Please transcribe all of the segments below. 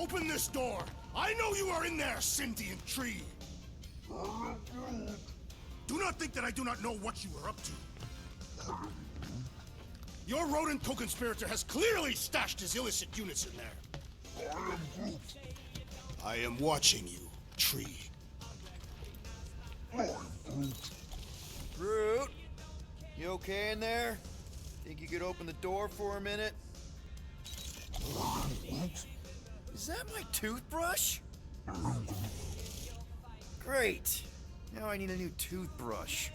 Open this door! I know you are in there, sentient tree! Do not think that I do not know what you are up to. Your rodent co-conspirator has clearly stashed his illicit units in there. I am watching you, tree. Groot, you okay in there? Think you could open the door for a minute? Is that my toothbrush? Great. Now I need a new toothbrush.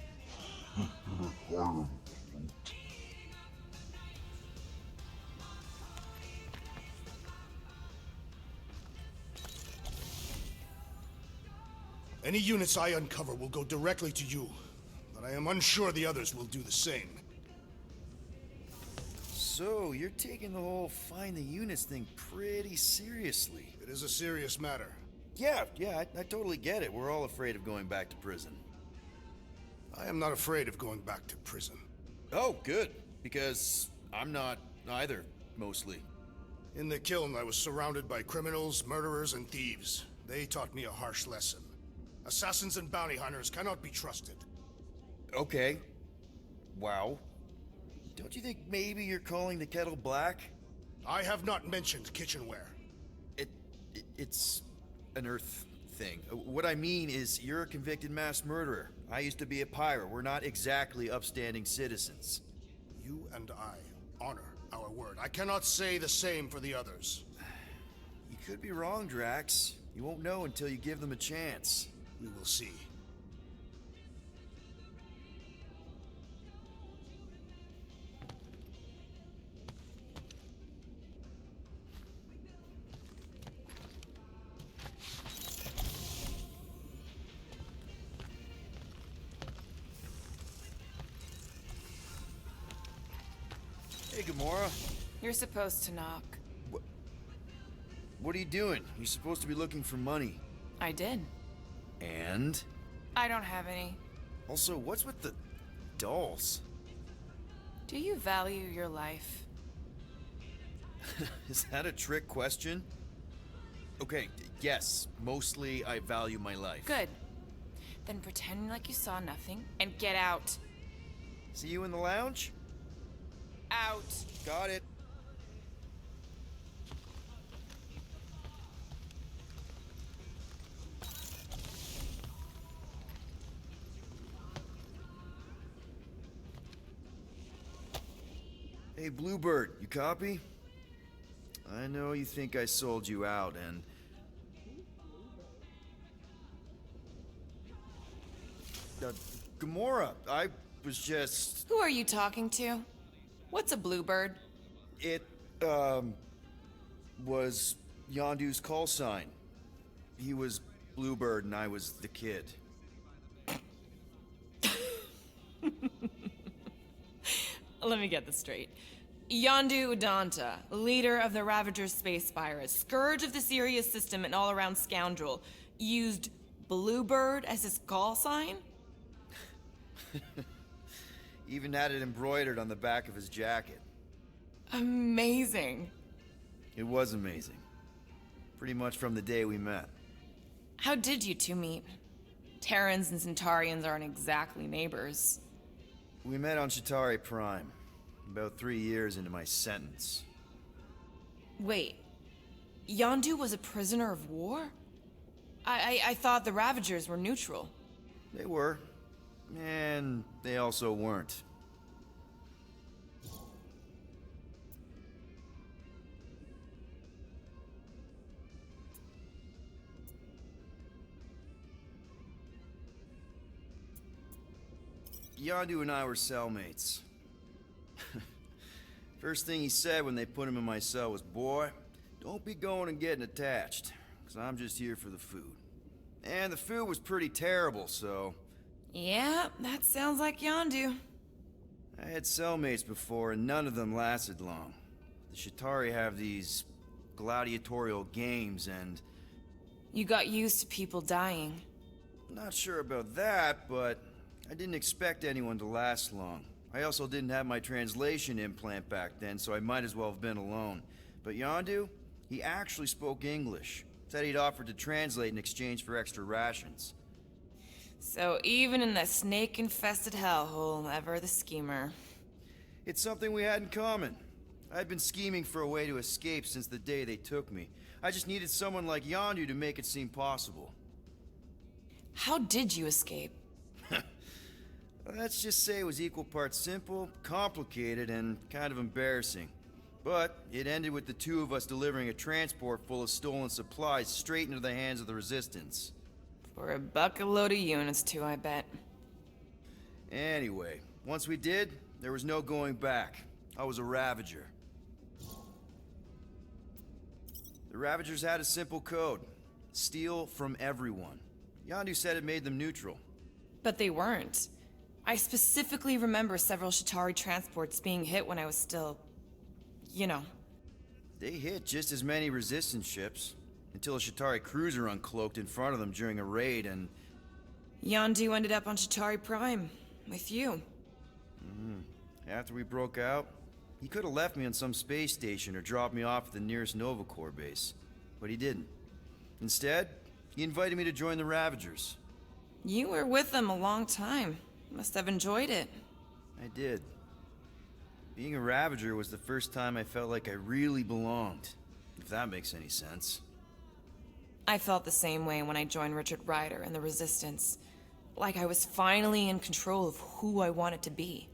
Any units I uncover will go directly to you, but I am unsure the others will do the same. So, you're taking the whole find the units thing pretty seriously. It is a serious matter. Yeah, I totally get it. We're all afraid of going back to prison. I am not afraid of going back to prison. Oh, good. Because I'm not either, mostly. In the kiln, I was surrounded by criminals, murderers, and thieves. They taught me a harsh lesson. Assassins and bounty hunters cannot be trusted. Okay. Wow. Don't you think maybe you're calling the kettle black? I have not mentioned kitchenware. It's an Earth thing. What I mean is, you're a convicted mass murderer. I used to be a pirate. We're not exactly upstanding citizens. You and I honor our word. I cannot say the same for the others. You could be wrong, Drax. You won't know until you give them a chance. We will see. Hey, Gamora. You're supposed to knock. What are you doing? You're supposed to be looking for money. I did. And? I don't have any. Also, what's with the dolls? Do you value your life? Is that a trick question? Okay, yes, mostly I value my life. Good. Then pretend like you saw nothing and get out. See you in the lounge? Out. Got it. Hey, Bluebird, you copy? I know you think I sold you out, and... Gamora, I was just... Who are you talking to? What's a bluebird? It, was Yondu's call sign. He was Bluebird and I was the kid. Let me get this straight. Yondu Udanta, leader of the Ravagers space virus, scourge of the Sirius system and all-around scoundrel, used Bluebird as his call sign? Even had it embroidered on the back of his jacket. Amazing. It was amazing. Pretty much from the day we met. How did you two meet? Terrans and Centaurians aren't exactly neighbors. We met on Chitauri Prime, about 3 years into my sentence. Wait, Yondu was a prisoner of war? I thought the Ravagers were neutral. They were, and they also weren't. Yondu and I were cellmates. First thing he said when they put him in my cell was, "Boy, don't be going and getting attached, because I'm just here for the food." And the food was pretty terrible, so... Yeah, that sounds like Yondu. I had cellmates before, and none of them lasted long. The Chitauri have these gladiatorial games, and... You got used to people dying. Not sure about that, but I didn't expect anyone to last long. I also didn't have my translation implant back then, so I might as well have been alone. But Yondu, He actually spoke English. Said he'd offered to translate in exchange for extra rations. So even in that snake-infested hellhole, ever the schemer. It's something we had in common. I'd been scheming for a way to escape since the day they took me. I just needed someone like Yondu to make it seem possible. How did you escape? Let's just say it was equal parts simple, complicated, and kind of embarrassing. But it ended with the two of us delivering a transport full of stolen supplies straight into the hands of the Resistance. For a bucket-load of units, too, I bet. Anyway, once we did, there was no going back. I was a Ravager. The Ravagers had a simple code. Steal from everyone. Yondu said it made them neutral. But they weren't. I specifically remember several Chitauri transports being hit when I was still... you know. They hit just as many Resistance ships, until a Chitauri cruiser uncloaked in front of them during a raid and... Yondu ended up on Chitauri Prime, with you. After we broke out, he could have left me on some space station or dropped me off at the nearest Nova Corps base. But he didn't. Instead, he invited me to join the Ravagers. You were with them a long time. Must have enjoyed it. I did. Being a Ravager was the first time I felt like I really belonged, if that makes any sense. I felt the same way when I joined Richard Ryder and the Resistance. Like I was finally in control of who I wanted to be.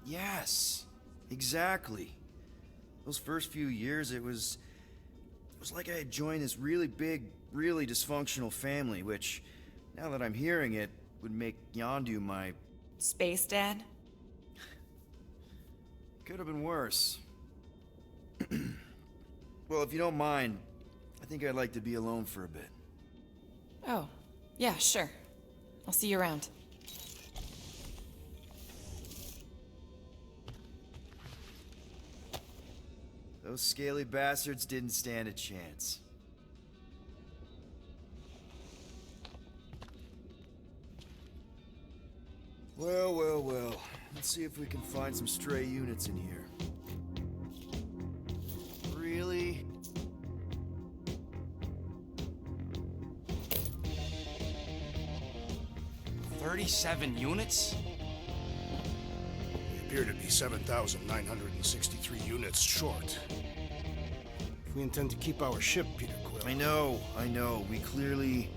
Yes, exactly. Those first few years, it was like I had joined this really big, really dysfunctional family, which, now that I'm hearing it, would make Yondu my... Space Dad? Could have been worse. Well, if you don't mind, I think I'd like to be alone for a bit. Oh, yeah, sure. I'll see you around. Those scaly bastards didn't stand a chance. Well, well, well. Let's see if we can find some stray units in here. Really? $37 units? We appear to be 7,963 units short. If we intend to keep our ship, Peter Quill... I know. We clearly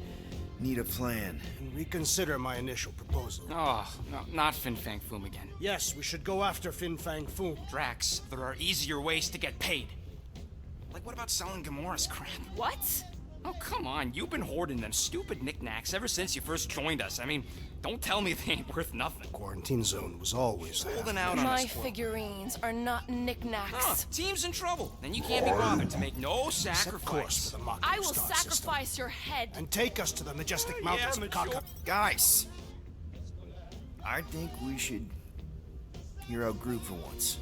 need a plan. And reconsider my initial proposal. Oh, no, not Fin Fang Foom again. Yes, we should go after Fin Fang Foom. Drax, there are easier ways to get paid. Like, what about selling Gamora's crap? What? Oh, come on. You've been hoarding them stupid knickknacks ever since you first joined us. I mean, don't tell me they ain't worth nothing. Quarantine zone was always Holding out on My us. figurines are not knickknacks. Huh, team's in trouble. Then you can't be bothered to make no Set course sacrifice. for the Mako I will star system, sacrifice your head. and take us to the majestic Yeah, mountains of mature. Kaka. Guys! I think we should hear out Groot for once.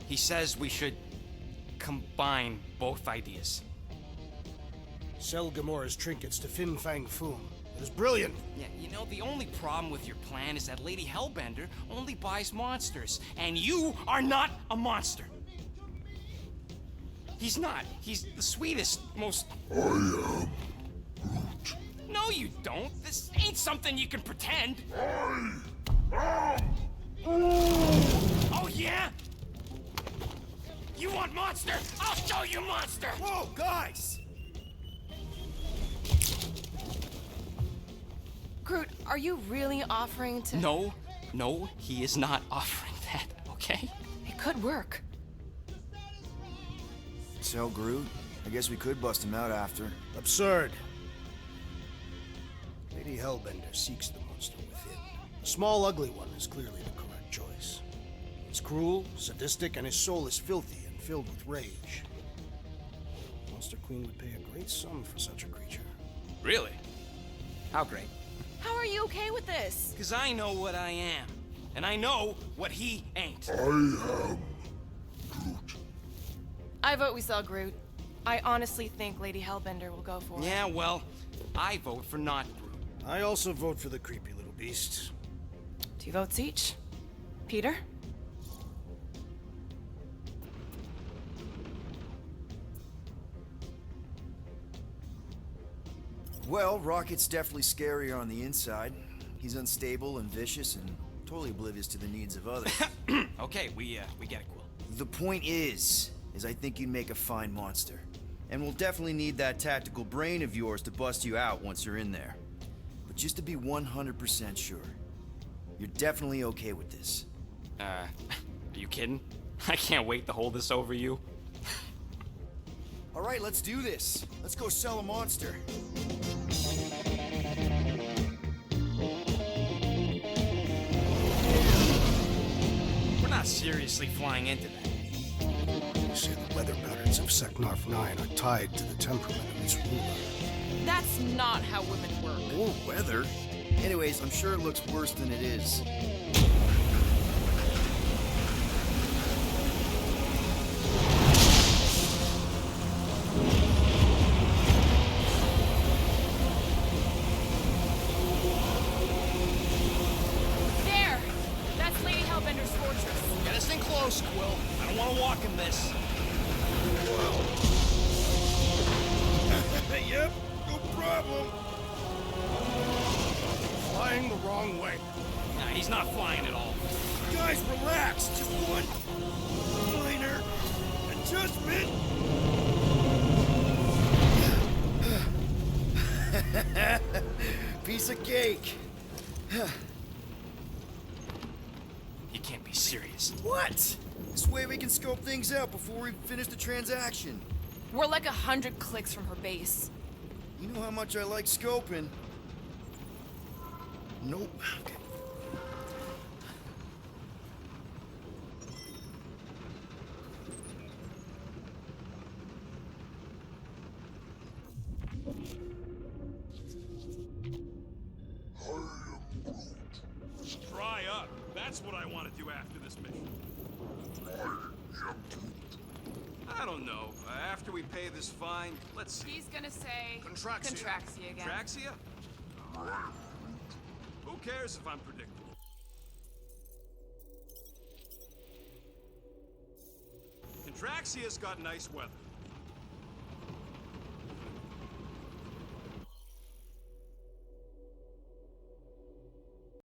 He says we should combine both ideas. Sell Gamora's trinkets to Fin Fang Foom. It is brilliant. Yeah, you know, the only problem with your plan is that Lady Hellbender only buys monsters, and you are not a monster. He's not. He's the sweetest, most... I am Groot. No, you don't. This ain't something you can pretend. Oh, yeah? You want monster? I'll show you monster! Whoa, guys! Groot, are you really offering to... No, he is not offering that, okay? It could work. Sell Groot? I guess we could bust him out after. Absurd. Lady Hellbender seeks the monster within. The small, ugly one is clearly the correct choice. It's cruel, sadistic, and his soul is filthy and filled with rage. Monster Queen would pay a great sum for such a creature. Really? How great? How are you okay with this? Because I know what I am. And I know what he ain't. I vote we sell Groot. I honestly think Lady Hellbender will go for it. Yeah, well, I vote for not Groot. I also vote for the creepy little beast. 2 votes each. Peter? Well, Rocket's definitely scarier on the inside. He's unstable and vicious and totally oblivious to the needs of others. Okay, we get it, Quill. The point is I think you'd make a fine monster. And we'll definitely need that tactical brain of yours to bust you out once you're in there. But just to be 100% sure, you're definitely okay with this. Are you kidding? I can't wait to hold this over you. All right, let's do this. Let's go sell a monster. We're not seriously flying into that. You say the weather patterns of Seknarf 9 are tied to the temperament of its ruler. That's not how women work. Or weather. Anyways, I'm sure it looks worse than it is. There! That's Lady Hellbender's fortress. Get us in close, Quill. I don't want to walk in this. Yep, no problem. Flying the wrong way. Nah, he's not flying at all. Guys, relax. Just one minor adjustment. Piece of cake. You can't be serious. What? This way we can scope things out before we finish the transaction. We're like 100 clicks from her base. You know how much I like scoping. Nope. Okay. Dry up. That's what I want to do after this mission. I don't know. After we pay this fine, let's see. He's gonna say... Contraxia. Contraxia again. Contraxia? Who cares if I'm predictable? Contraxia's got nice weather.